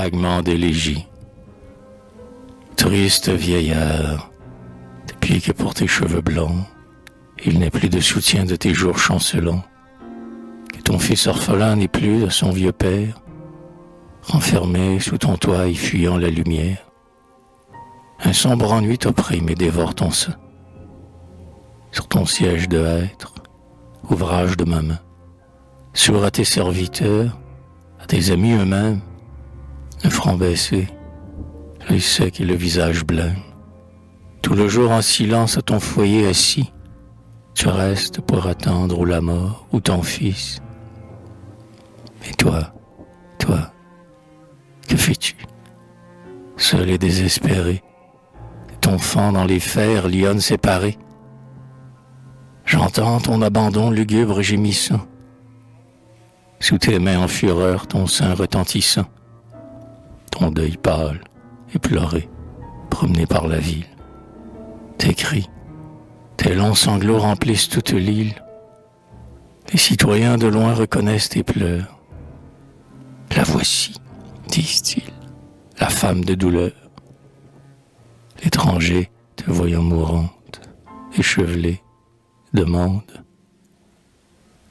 fragment d'élégie. Triste vieillard, depuis que pour tes cheveux blancs, il n'est plus de soutien de tes jours chancelants, que ton fils orphelin n'est plus de son vieux père, renfermé sous ton toit et fuyant la lumière. Un sombre ennui t'opprime et dévore ton sein. Sur ton siège de hêtre, ouvrage de ma main, sourd à tes serviteurs, à tes amis eux-mêmes, le front baissé, l'œil sec et le visage blême. Tout le jour en silence à ton foyer assis, tu restes pour attendre ou la mort ou ton fils. Et toi, que fais-tu? Seul et désespéré, ton fang dans les fers, lionne séparée. J'entends ton abandon lugubre gémissant, sous tes mains en fureur ton sein retentissant, ton deuil pâle, éploré, promené par la ville. Tes cris, tes longs sanglots remplissent toute l'île. Les citoyens de loin reconnaissent tes pleurs. La voici, disent-ils, la femme de douleur. L'étranger, te voyant mourante, échevelée, demande: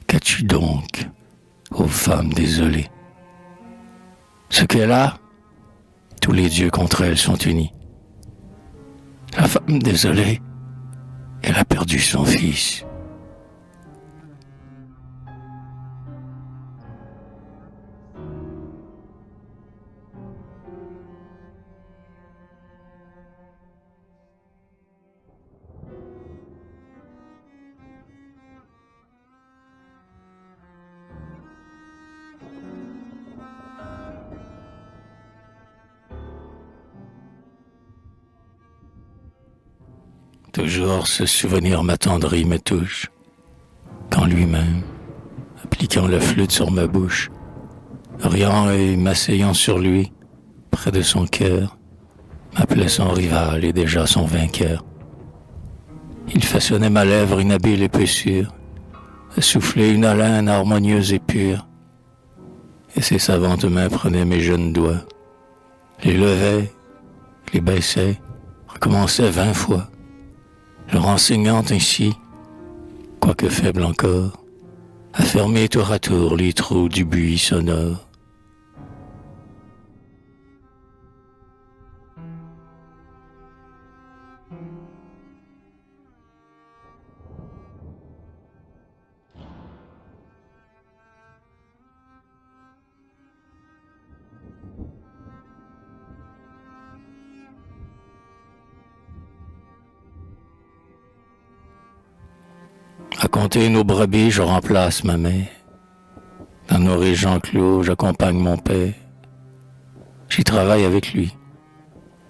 qu'as-tu donc, ô femme désolée? Ce qu'elle a, tous les dieux contre elle sont unis. La femme désolée, elle a perdu son fils. Toujours ce souvenir m'attendrit, me touche, quand lui-même, appliquant la flûte sur ma bouche, riant et m'asseyant sur lui, près de son cœur, m'appelait son rival et déjà son vainqueur. Il façonnait ma lèvre une habile épaissure, à souffler une haleine harmonieuse et pure, et ses savantes mains prenaient mes jeunes doigts, les levaient, les baissaient, recommençaient 20 fois, leur enseignant ainsi, quoique faible encore, à fermer tour à tour les trous du buis sonore. À compter nos brebis, je remplace ma mère. Dans nos régions clos, j'accompagne mon père. J'y travaille avec lui.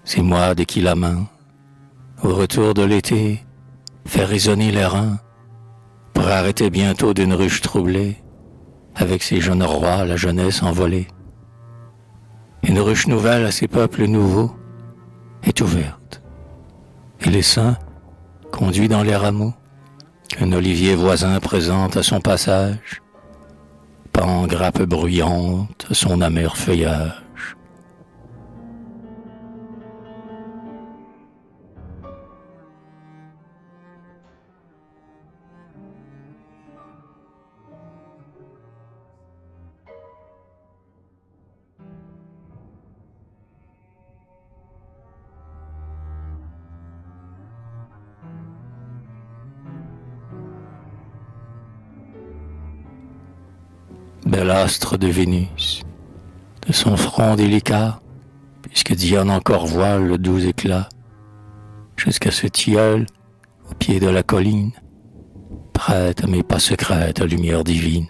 C'est moi de qui la main, au retour de l'été, fait résonner les reins, pour arrêter bientôt d'une ruche troublée, avec ses jeunes rois, la jeunesse envolée. Une ruche nouvelle à ses peuples nouveaux est ouverte, et les saints conduits dans les rameaux, qu'un olivier voisin présente à son passage, pend grappe bruyante son amer feuillage. Bel astre de Vénus, de son front délicat, puisque Diane encore voile le doux éclat, jusqu'à ce tilleul, au pied de la colline, prête à mes pas secrètes à lumière divine.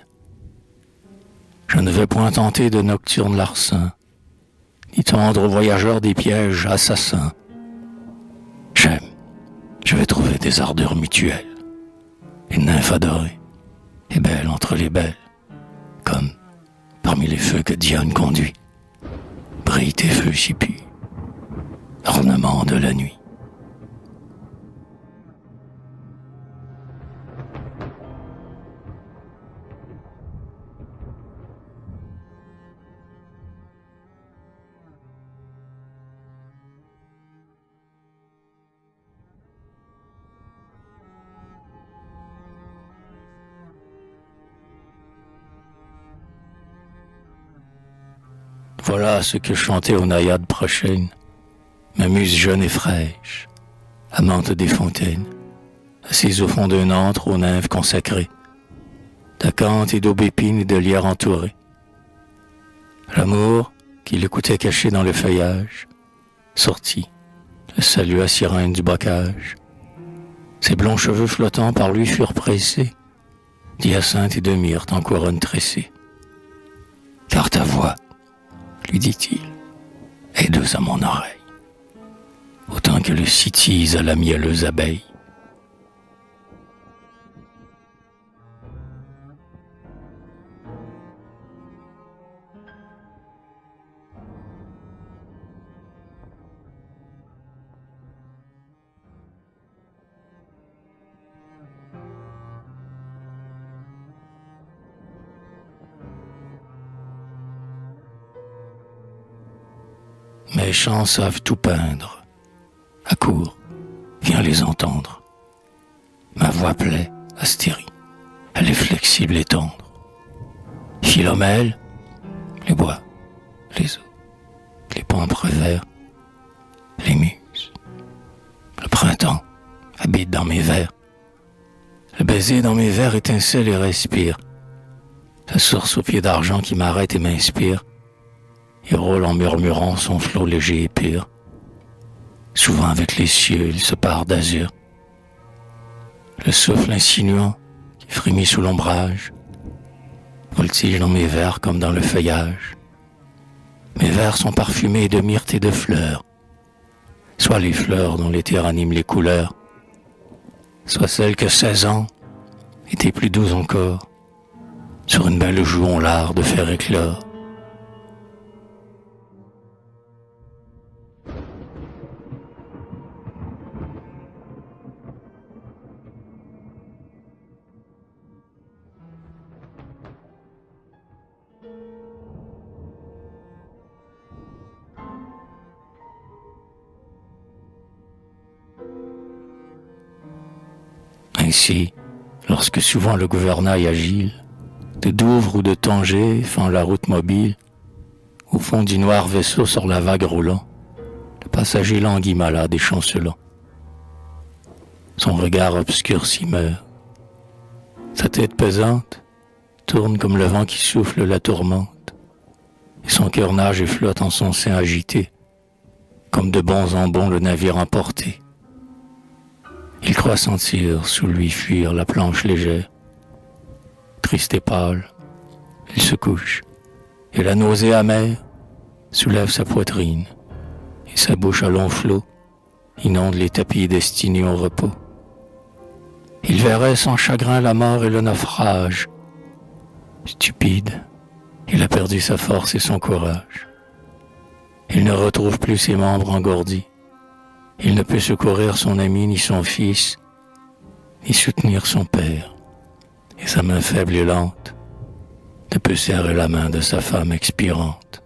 Je ne veux point tenter de nocturnes larcins, ni tendre aux voyageurs des pièges assassins. J'aime, je vais trouver des ardeurs mutuelles, une nymphe adorée, et belle entre les belles, comme parmi les feux que Diane conduit, brillent tes feux si purs, ornement de la nuit. voilà ce que chantait aux naïades prochaines, ma muse jeune et fraîche, amante des fontaines, assise au fond d'un antre aux nymphes consacrées, d'acanthes et d'aubépines et de lierres entourées. L'amour, qui l'écoutait caché dans le feuillage, sortit, le salua sirène du bocage. Ses blonds cheveux flottants par lui furent pressés, d'hyacinthe et de myrte en couronne tressée. Car ta voix, lui dit-il, est douce à mon oreille, autant que le cytise à la mielleuse abeille. Mes chants savent tout peindre. Accours, viens les entendre. Ma voix plaît, Astérie, elle est flexible et tendre. Philomèle, les bois, les eaux, les pampres verts, les muses. Le printemps habite dans mes vers. Le baiser dans mes vers étincelle et respire. La source aux pieds d'argent qui m'arrête et m'inspire. Il roule en murmurant son flot léger et pur. Souvent avec les cieux, il se part d'azur. Le souffle insinuant qui frémit sous l'ombrage voltige dans mes vers comme dans le feuillage. Mes vers sont parfumés de myrte et de fleurs, soit les fleurs dont l'été ranime les couleurs, soit celles que 16 ans étaient plus doux encore, sur une belle joue ont l'art de faire éclore. Ainsi, lorsque souvent le gouvernail agile, de Douvres ou de Tanger fend la route mobile, au fond du noir vaisseau sur la vague roulant, le passager languit malade et chancelant. Son regard obscurci meurt. Sa tête pesante tourne comme le vent qui souffle la tourmente, et son cœur nage et flotte en son sein agité, comme de bons en bons le navire emporté. Il croit sentir sous lui fuir la planche légère. Triste et pâle, il se couche, et la nausée amère soulève sa poitrine, et sa bouche à long flot inonde les tapis destinés au repos. Il verrait sans chagrin la mort et le naufrage. Stupide, il a perdu sa force et son courage. Il ne retrouve plus ses membres engourdis. Il ne peut secourir son ami ni son fils, ni soutenir son père, et sa main faible et lente ne peut serrer la main de sa femme expirante.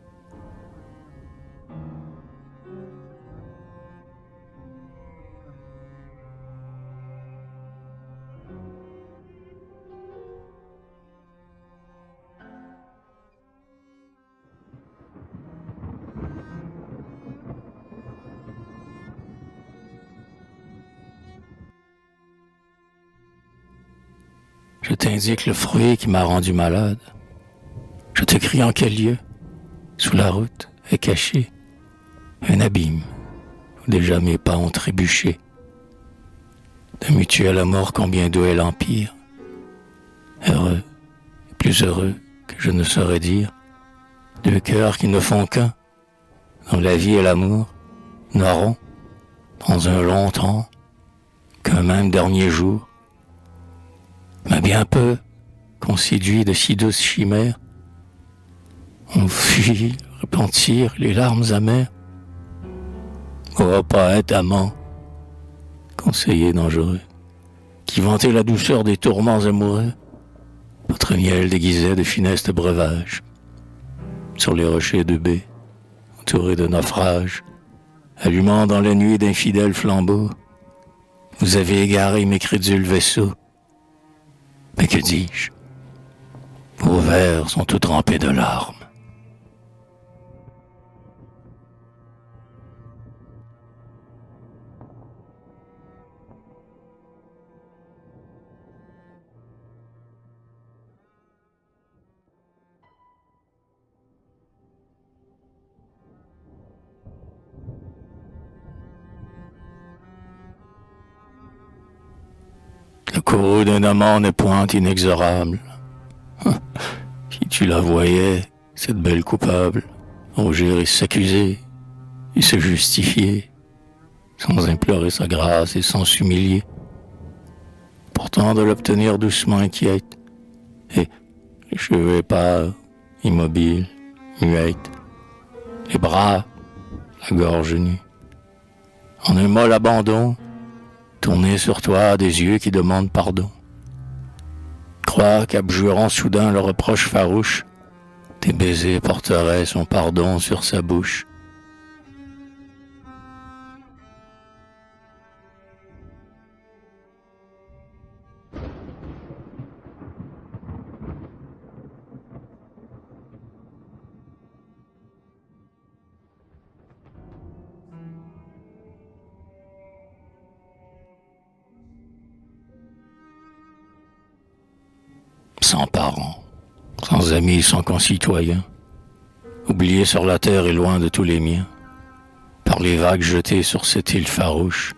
Je t'indique le fruit qui m'a rendu malade. Je te crie en quel lieu, sous la route, est caché un abîme où déjà mes pas ont trébuché. De mutuel amour combien doux est l'empire. Heureux, et plus heureux que je ne saurais dire, deux cœurs qui ne font qu'un, dont la vie et l'amour n'auront, dans un long temps, qu'un même dernier jour. Mais bien peu qu'on séduit de si douces chimères, on fuit repentir les larmes amères. Oh, poète amant, conseiller dangereux, qui vantait la douceur des tourments amoureux, votre miel déguisait de funestes breuvages. Sur les rochers de baie, entourés de naufrages, allumant dans la nuit d'infidèles flambeaux, vous avez égaré mes crédules vaisseaux. Mais que dis-je? Vos vers sont tout trempés de larmes. courroux d'un amant n'est point inexorable. Si tu la voyais, cette belle coupable, rougir et s'accuser, et se justifier, sans implorer sa grâce et sans s'humilier, pourtant de l'obtenir doucement inquiète, et les cheveux épars, immobiles, muettes, les bras, la gorge nue. En un molle abandon, tourner sur toi des yeux qui demandent pardon. Croire qu'abjurant soudain le reproche farouche, tes baisers porteraient son pardon sur sa bouche. Sans parents, sans amis, sans concitoyens, oublié sur la terre et loin de tous les miens, par les vagues jetées sur cette île farouche,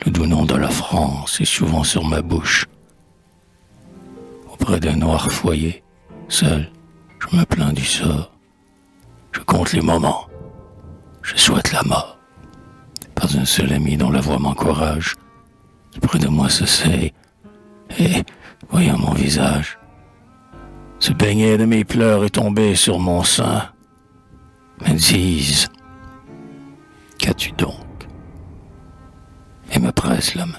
le doux nom de la France est souvent sur ma bouche. Auprès d'un noir foyer, seul, je me plains du sort. Je compte les moments, je souhaite la mort. Pas un seul ami dont la voix m'encourage, près de moi s'essaye, et, voyant mon visage, se baigner de mes pleurs et tomber sur mon sein, me disent « Qu'as-tu donc ?» et me presse la main.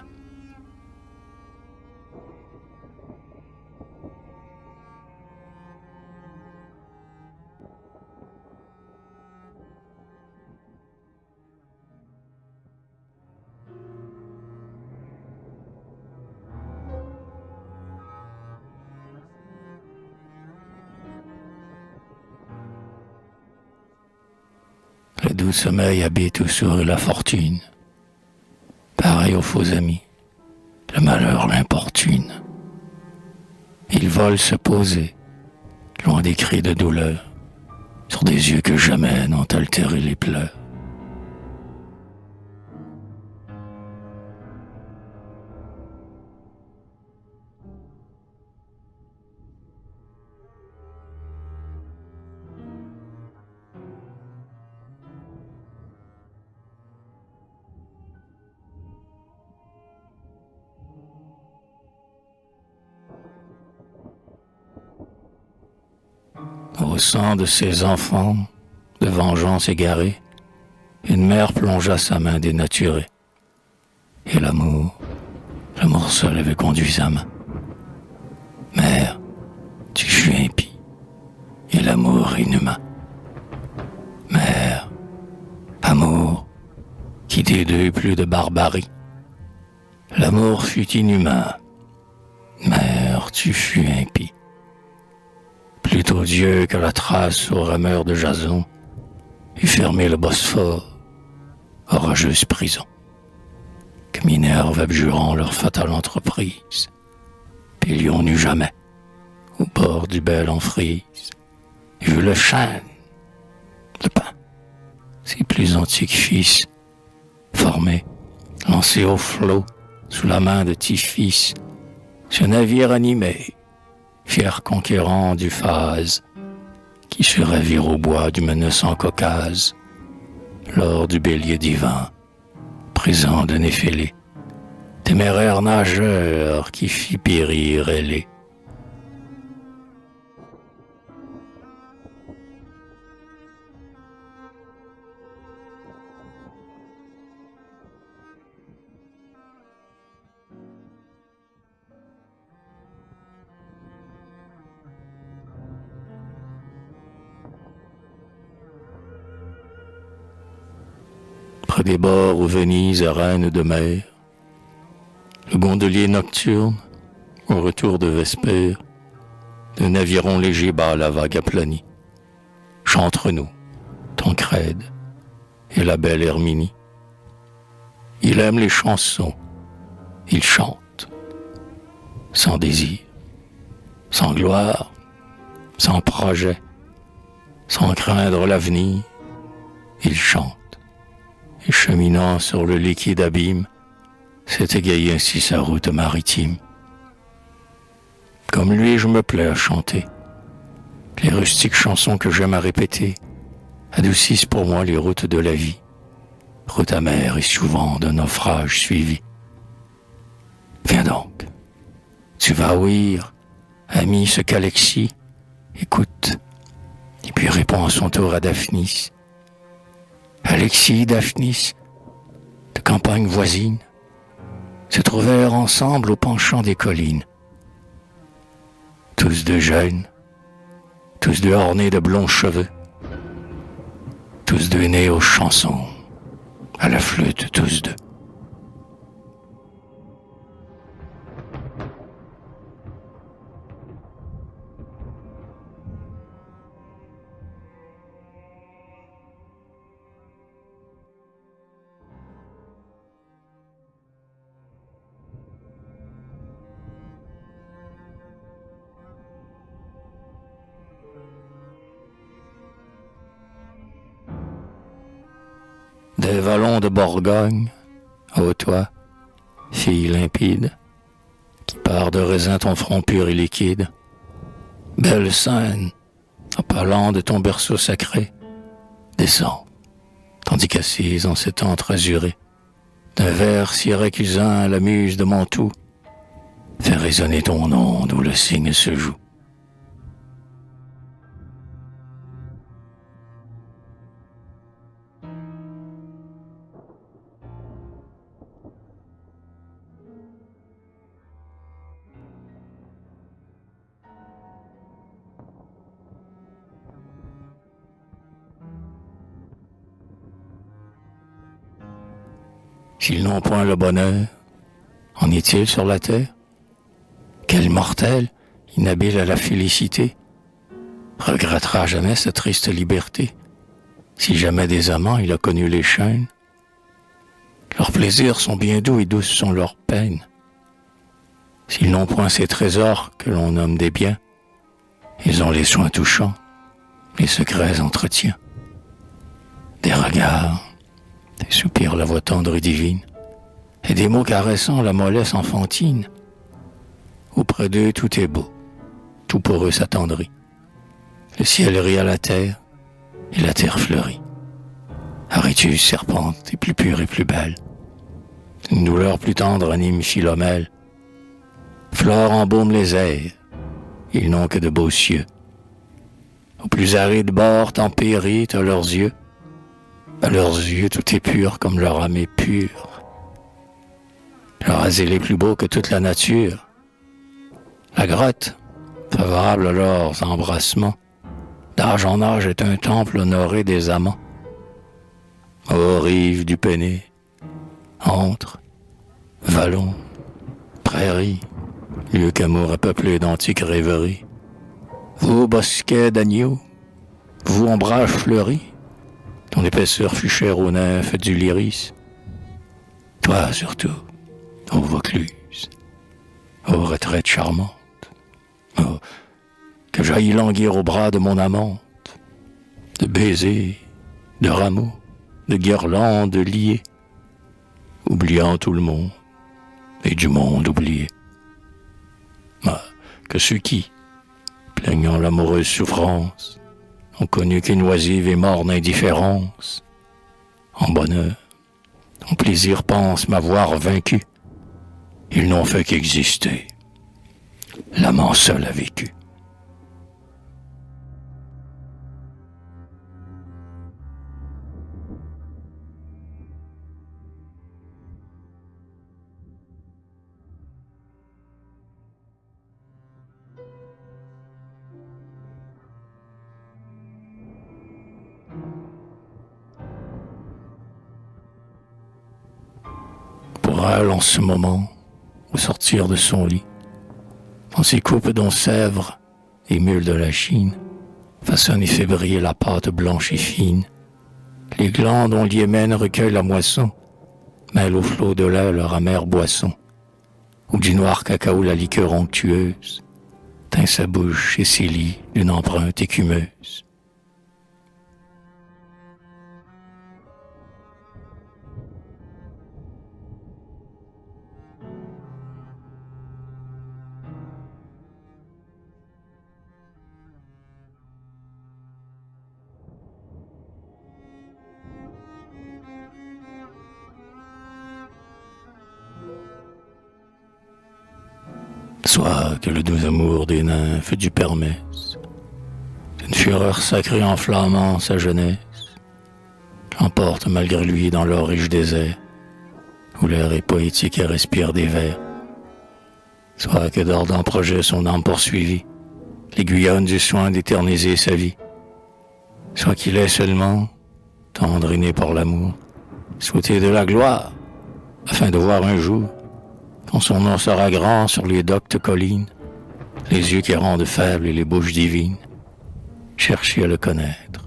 Le doux sommeil habite où sourit la fortune. Pareil aux faux amis, le malheur l'importune. Il vole se poser, loin des cris de douleur, sur des yeux que jamais n'ont altéré les pleurs. Au sang de ses enfants, de vengeance égarée, une mère plongea sa main dénaturée. Et l'amour seul avait conduit sa main. Mère, tu fus impie, et l'amour inhumain. Mère, amour, qui des deux eut plus de barbarie. L'amour fut inhumain. Mère, tu fus impie. Plutôt Dieu que la trace aux rameurs de Jason eût fermé le Bosphore, orageuse prison, que Minerve abjurant leur fatale entreprise, Pélion n'eut jamais, au bord du bel emprise, vu le chêne, le pain, ses plus antiques fils, formés, lancés au flot, sous la main de Tiphys, ce navire animé, fier conquérant du phase, qui se ravire au bois du menaçant Caucase, lors du bélier divin, présent de Néphélé, téméraire nageur qui fit périr Hélé. Près des bords où Venise est reine de mer, le gondolier nocturne, au retour de Vespère, d'un aviron léger bat la vague aplanie. Chante-nous, Tancrède et la belle Herminie. Il aime les chansons, il chante, sans désir, sans gloire, sans projet, sans craindre l'avenir, il chante. Et cheminant sur le liquide abîme, s'est égayé ainsi sa route maritime. Comme lui, je me plais à chanter. Les rustiques chansons que j'aime à répéter adoucissent pour moi les routes de la vie, route amère et souvent d'un naufrage suivi. Viens donc, tu vas ouïr, ami, ce qu'Alexis écoute, et puis répond à son tour à Daphnis. Alexis, Daphnis, de campagne voisine, se trouvèrent ensemble au penchant des collines. Tous deux jeunes, tous deux ornés de blonds cheveux, tous deux nés aux chansons, à la flûte tous deux. Des vallons de Bourgogne, ô toi, fille limpide, qui part de raisin ton front pur et liquide, belle scène, en parlant de ton berceau sacré, descends, tandis qu'assise en cet antre azuré, d'un vers si récusant la muse de mon tout, fait résonner ton onde où le cygne se joue. S'ils n'ont point le bonheur, en est-il sur la terre? Quel mortel, inhabile à la félicité, regrettera jamais sa triste liberté, si jamais des amants il a connu les chaînes? Leurs plaisirs sont bien doux et douces sont leurs peines. S'ils n'ont point ces trésors que l'on nomme des biens, ils ont les soins touchants, les secrets entretiens. Des regards, des soupirs la voix tendre et divine, et des mots caressant la mollesse enfantine. Auprès d'eux tout est beau, tout pour eux s'attendrit. Le ciel rit à la terre, et la terre fleurit. Aritus serpente est plus pure et plus belle. Une douleur plus tendre anime Philomèle. Flore embaume les airs, ils n'ont que de beaux cieux. Aux plus arides bords tempérés à leurs yeux. À leurs yeux tout est pur comme leur âme est pure. Leur asile est plus beau que toute la nature. La grotte, favorable à leurs embrassements, d'âge en âge est un temple honoré des amants. Ô rives du Péné, antres, vallons, prairies, lieux qu'amour a peuplé d'antiques rêveries. Vous bosquets d'agneaux, vous ombrages fleuris, ton épaisseur fut chère aux nymphes du l'iris. Toi surtout, ô Vaucluse, ô retraite charmante, oh, que j'aille languir au bras de mon amante, de baisers, de rameaux, de guirlandes liées, oubliant tout le monde et du monde oublié. Ah, que ceux qui, plaignant l'amoureuse souffrance, ont connu qu'une oisive et morne indifférence, en bonheur, en plaisir pensent m'avoir vaincu, ils n'ont fait qu'exister, l'amant seul a vécu. Pour elle, en ce moment, au sortir de son lit, dans ses coupes dont sèvres et mules de la Chine façonnent et fait briller la pâte blanche et fine, les glands dont l'hyémène recueille la moisson mêlent au flot de lait leur amère boisson, où du noir cacao la liqueur onctueuse teint sa bouche et ses lits d'une empreinte écumeuse. Soit que le doux amour des nymphes du Permès, d'une fureur sacrée enflammant sa jeunesse, l'emporte malgré lui dans l'or riche désert, où l'air est poétique et respire des vers. Soit que d'ardents projets son âme poursuivie, l'aiguillonne du soin d'éterniser sa vie. Soit qu'il est seulement, tendre et né par l'amour, souhaité de la gloire, afin de voir un jour, quand son nom sera grand sur les doctes collines, les yeux qui rendent faibles et les bouches divines, chercher à le connaître,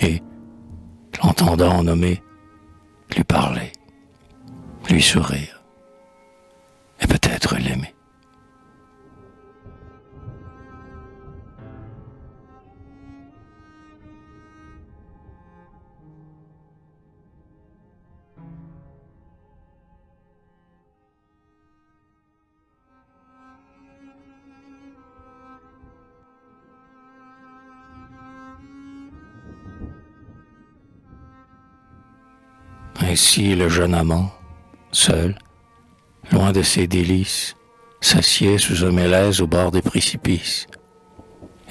et, l'entendant nommer, lui parler, lui sourire, et peut-être l'aimer. Ainsi le jeune amant, seul, loin de ses délices, s'assied sous un mélèze au bord des précipices.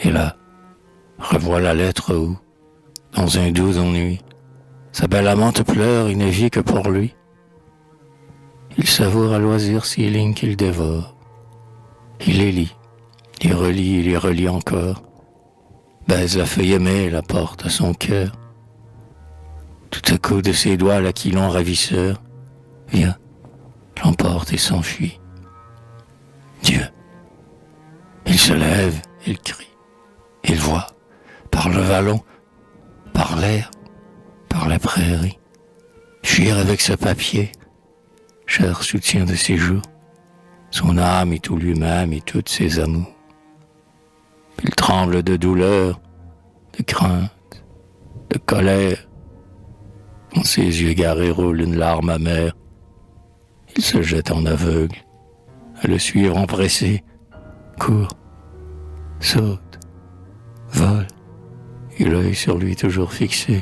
Et là, revoit la lettre où, dans un doux ennui, sa belle amante pleure et ne vit que pour lui. Il savoure à loisir ces lignes qu'il dévore. Il les lit, les relit et les relit encore, baise la feuille aimée et la porte à son cœur. Tout à coup de ses doigts l'aquilon ravisseur vient, l'emporte et s'enfuit. Dieu. Il se lève, il crie, il voit, par le vallon, par l'air, par la prairie, fuir avec ce papier, cher soutien de ses jours, son âme et tout lui-même et toutes ses amours. Il tremble de douleur, de crainte, de colère. Dans ses yeux égarés roule une larme amère. Il se jette en aveugle, à le suivre empressé, court, saute, vole, et l'œil sur lui toujours fixé,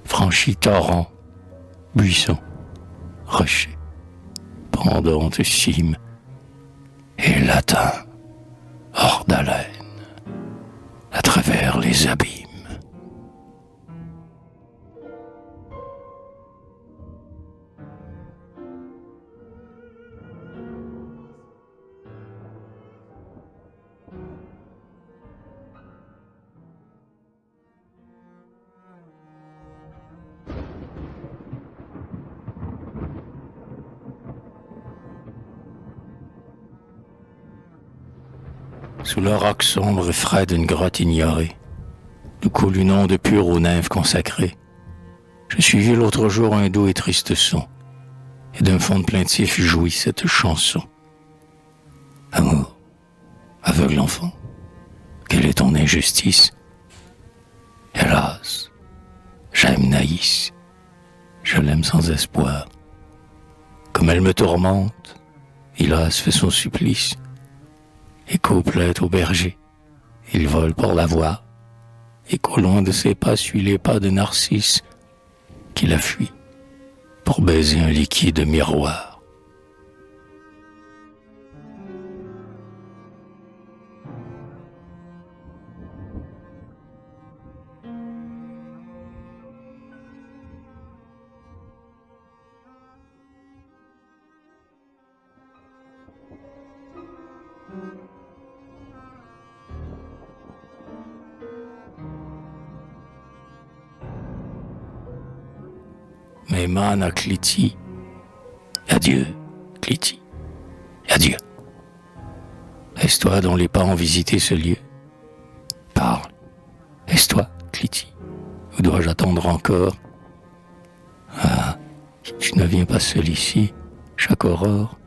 franchit torrent, buisson, rocher, pendante cime, et l'atteint, hors d'haleine, à travers les abysses. Sous le roc sombre et frais d'une grotte ignorée, d'où coule une onde pure aux nymphes consacrées, je suivis l'autre jour un doux et triste son, et d'un fond de plaintif jouit cette chanson. Amour, aveugle enfant, quelle est ton injustice? Hélas, j'aime Naïs, je l'aime sans espoir. Comme elle me tourmente, hélas fait son supplice. Écho plaît au berger, il vole pour la voir, et qu'au loin de ses pas suit les pas de Narcisse, qui la fuit pour baiser un liquide miroir. Mais man à Clétie, adieu, Clétie, adieu. Est-ce toi dont les pas ont visité ce lieu? Parle, est-ce toi, Clétie, ou dois-je attendre encore? Ah, tu ne viens pas seul ici, chaque aurore,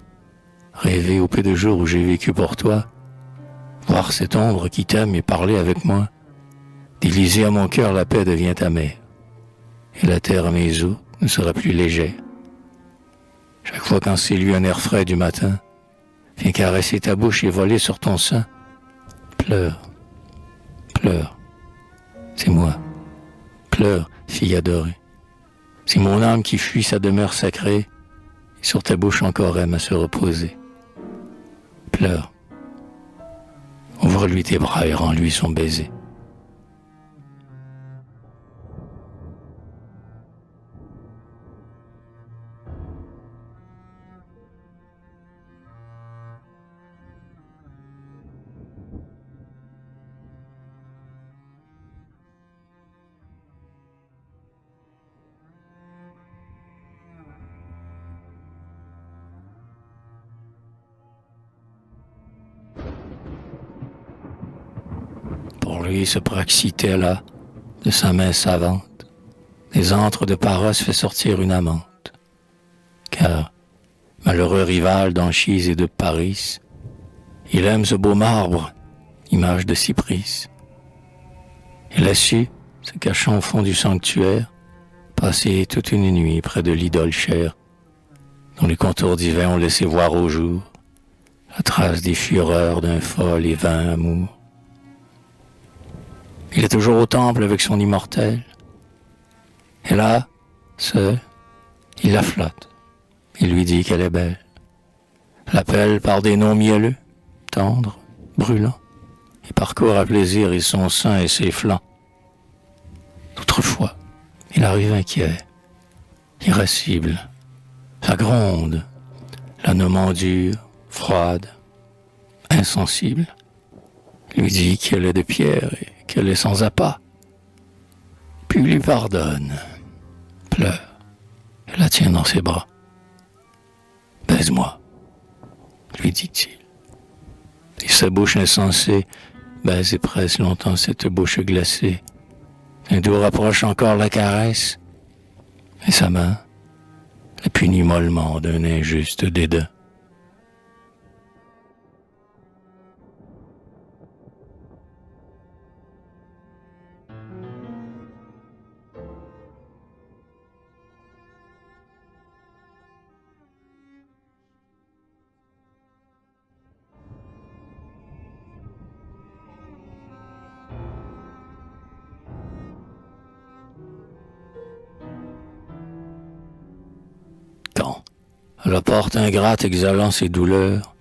rêver au peu de jours où j'ai vécu pour toi, voir cette ombre qui t'aime et parler avec moi, déliser à mon cœur la paix devient amère, et la terre à mes os ne sera plus légère. Chaque fois qu'en s'élue un air frais du matin, viens caresser ta bouche et voler sur ton sein. Pleure, pleure, c'est moi. Pleure, fille adorée. C'est mon âme qui fuit sa demeure sacrée, et sur ta bouche encore aime à se reposer. Pleure. Ouvre-lui tes bras et rends-lui son baiser. Pour lui, ce praxité là, de sa main savante, des antres de Paros fait sortir une amante. Car, malheureux rival d'Anchise et de Paris, il aime ce beau marbre, image de Cypris. Il a su, se cachant au fond du sanctuaire, passer toute une nuit près de l'idole chère, dont les contours divins ont laissé voir au jour la trace des fureurs d'un fol et vain amour. Il est toujours au temple avec son immortel, et là, seul, il la flatte, il lui dit qu'elle est belle, l'appelle par des noms mielleux, tendres, brûlants, et parcourt à plaisir et son sein et ses flancs. Autrefois, il arrive inquiet, irascible, la gronde, la nommant dure, froide, insensible, lui dit qu'elle est de pierre et qu'elle est sans appât, puis lui pardonne, pleure, et la tient dans ses bras. Baise-moi, lui dit-il. Et sa bouche insensée baise et presse longtemps cette bouche glacée. Un doux rapproche encore la caresse, et sa main la punit mollement d'un injuste dédain. Quand, à la porte ingrate exhalant ses douleurs,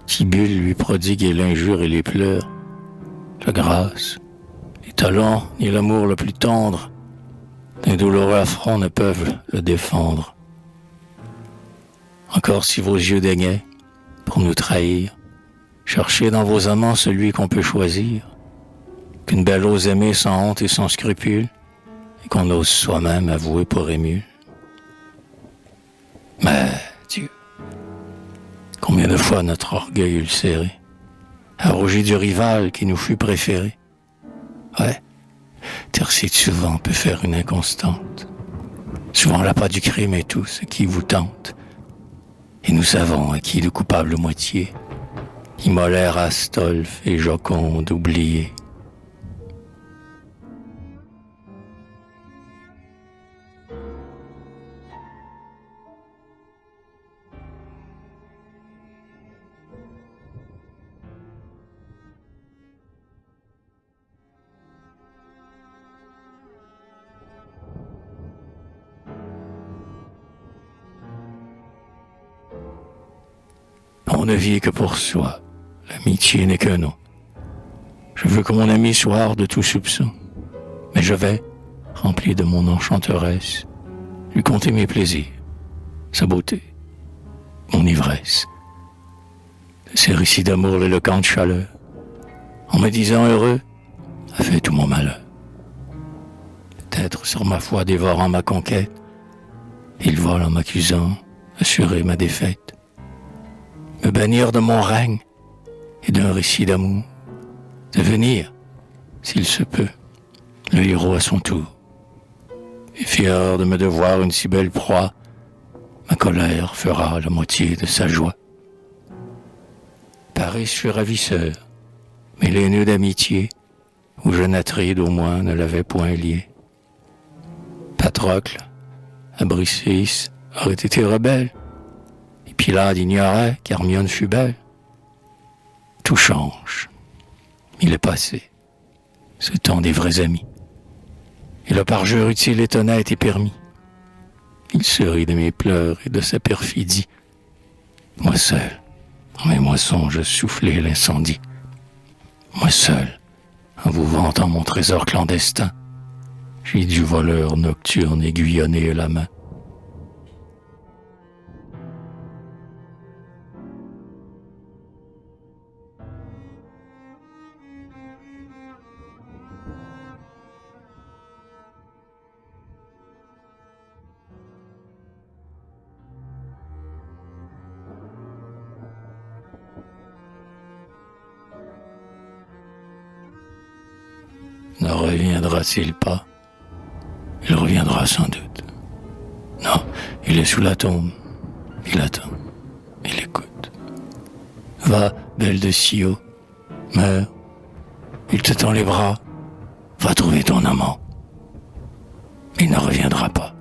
Tibulle lui prodiguait l'injure et les pleurs, la grâce, les talents ni l'amour le plus tendre d'un douloureux affront ne peuvent le défendre. Encore si vos yeux daignaient, pour nous trahir, cherchez dans vos amants celui qu'on peut choisir, qu'une belle ose aimer sans honte et sans scrupule, et qu'on ose soi-même avouer pour émule. Mais, Dieu, combien de fois notre orgueil ulcéré a rougi du rival qui nous fut préféré. Ouais, Tercite souvent peut faire une inconstante. Souvent l'appât du crime est tout ce qui vous tente. Et nous savons à qui le coupable moitié, immolèrent Astolphe et Joconde oubliés. On ne vit que pour soi, l'amitié n'est qu'un nom. Je veux que mon ami soit hors de tout soupçon, mais je vais, rempli de mon enchanteresse, lui conter mes plaisirs, sa beauté, mon ivresse, ses récits d'amour l'éloquente chaleur, en me disant heureux, a fait tout mon malheur. Peut-être sur ma foi dévorant ma conquête, il vole en m'accusant, assurer ma défaite, me bannir de mon règne et d'un récit d'amour, devenir, s'il se peut, le héros à son tour. Et fier de me devoir une si belle proie, ma colère fera la moitié de sa joie. Paris fut ravisseur, mais les nœuds d'amitié, où Genatride au moins ne l'avait point lié. Patrocle, Abriséis, aurait été rebelle, et Pilate ignorait qu'Hermione fut belle. Tout change. Il est passé, ce temps des vrais amis. Et le parjure utile et honnête est permis. Il se rit de mes pleurs et de sa perfidie. Moi seul, Mais moi songe souffler l'incendie. Moi seul, en vous vantant mon trésor clandestin, j'ai du voleur nocturne aiguillonné la main. Ne reviendra-t-il pas? Il reviendra sans doute. Non, il est sous la tombe. Il attend. Il écoute. Va, belle de Sio. Meurs. Il te tend les bras. Va trouver ton amant. Il ne reviendra pas.